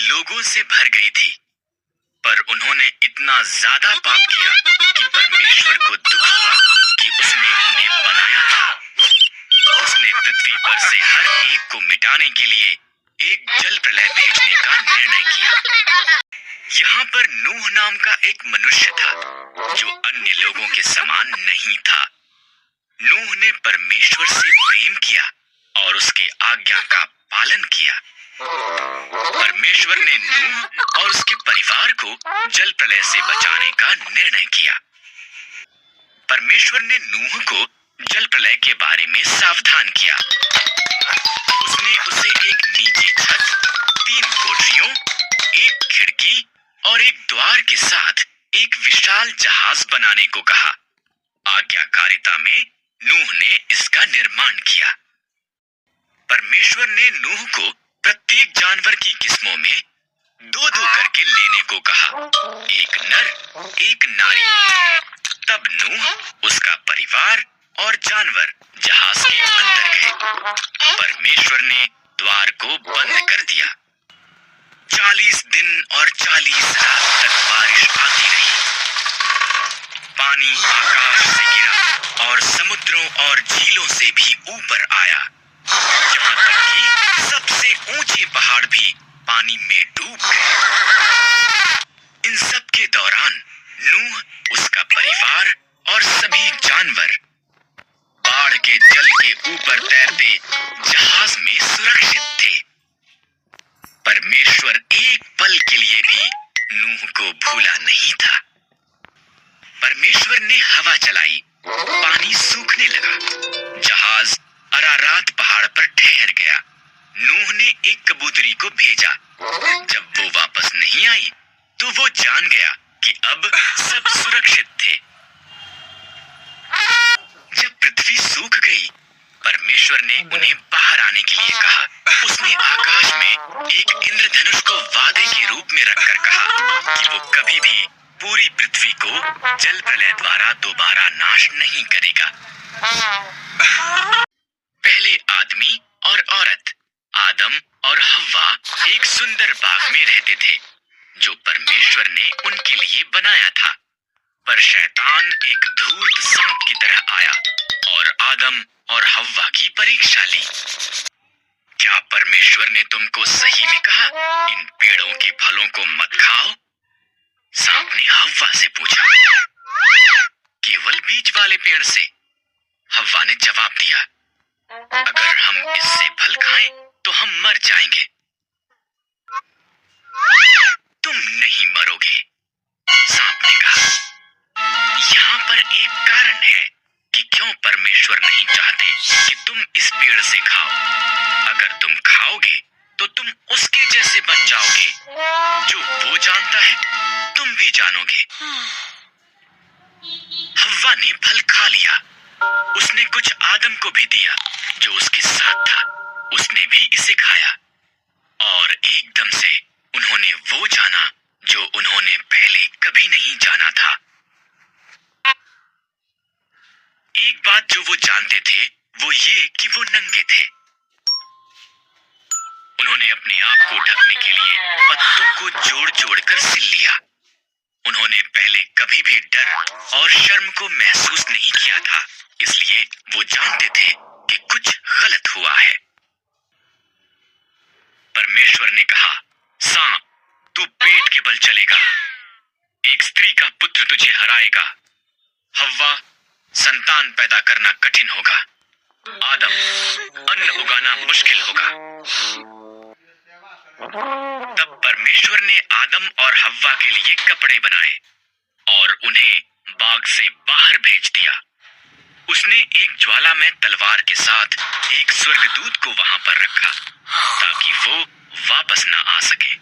लोगों से भर गई थी, पर उन्होंने इतना ज्यादा पाप किया कि परमेश्वर को दुख हुआ कि उसने उन्हें बनाया था। उसने पृथ्वी पर से हर एक को मिटाने के लिए एक जल प्रलय भेजने का निर्णय किया। यहाँ पर नूह नाम का एक मनुष्य था जो अन्य लोगों के समान नहीं था। नूह ने परमेश्वर से प्रेम किया और उसके आज्ञा का पालन किया। परमेश्वर ने नूह और उसके परिवार को जल प्रलय से बचाने का निर्णय किया। परमेश्वर ने नूह को जल प्रलय के बारे में सावधान किया। उसने उसे एक नीची छत, 3 कोठरियों, एक खिड़की और एक द्वार के साथ एक विशाल जहाज बनाने को कहा। आज्ञाकारिता में नूह ने इसका निर्माण किया। परमेश्वर ने नूह को प्रत्येक जानवर की किस्मों में 2-2 करके लेने को कहा, एक नर, एक नारी। तब नूह, उसका परिवार और जानवर जहाज के अंदर गए। परमेश्वर ने द्वार को बंद कर दिया। 40 दिन और 40 रात तक बारिश आती रही। पानी आकाश से गिरा और समुद्रों और झीलों से भी ऊपर आया, यहाँ तक कि सबसे ऊंचे पहाड़ भी पानी में डूब गए। इन सब के दौरान नूह, उसका परिवार और सभी जानवर बाढ़ के जल के ऊपर तैरते जहाज में सुरक्षित थे। परमेश्वर एक पल के लिए भी नूह को भूला नहीं था। परमेश्वर ने हवा चलाई, पानी सूखने लगा, जहाज अरारात पहाड़ पर ठहर गया। नूह ने एक कबूतरी को भेजा। जब वो वापस नहीं आई तो वो जान गया कि अब सब सुरक्षित थे। जब पृथ्वी सूख गई, परमेश्वर ने उन्हें बाहर आने के लिए कहा। उसने आकाश में एक इंद्रधनुष को वादे के रूप में रखकर कहा कि वो कभी भी पूरी पृथ्वी को जल प्रलय द्वारा दोबारा नाश नहीं करेगा। पहले आदमी और औरत, आदम और हव्वा, एक सुंदर बाग में रहते थे जो परमेश्वर ने उनके लिए बनाया था। पर शैतान एक धूर्त सांप की तरह आया और आदम और हव्वा की परीक्षा ली। क्या परमेश्वर ने तुमको सही में कहा, इन पेड़ों के फलों को मत खाओ? सांप ने हव्वा से पूछा। केवल बीज वाले पेड़ से, हव्वा ने जवाब दिया। अगर हम इससे फल खाएं तो हम मर जाएंगे। तुम नहीं मरोगे, सांप ने कहा। यहाँ पर एक कारण है कि क्यों परमेश्वर नहीं चाहते कि तुम इस पेड़ से खाओ। अगर तुम खाओगे तो तुम उसके जैसे बन जाओगे, जो वो जानता है तुम भी जानोगे। हव्वा ने फल खा लिया। उसने कुछ आदम को भी दिया जो उसके साथ था। उसने भी इसे खाया और एकदम से उन्होंने वो जाना जो उन्होंने पहले कभी नहीं जाना था। एक बात जो वो जानते थे वो ये कि वो नंगे थे। उन्होंने अपने आप को ढकने के लिए पत्तों को जोड़ जोड़ कर सिल लिया। उन्होंने पहले कभी भी डर और शर्म को महसूस नहीं किया था, इसलिए वो जानते थे कि कुछ गलत हुआ है। परमेश्वर ने कहा, सांप, तू पेट के बल चलेगा, एक स्त्री का पुत्र तुझे हराएगा। हव्वा, संतान पैदा करना कठिन होगा। आदम, अन्न उगाना मुश्किल होगा। तब परमेश्वर ने आदम और हव्वा के लिए कपड़े बनाए और उन्हें बाग से बाहर भेज दिया। उसने एक ज्वाला में तलवार के साथ एक स्वर्गदूत को वहां पर रखा ताकि वो वापस ना आ सके।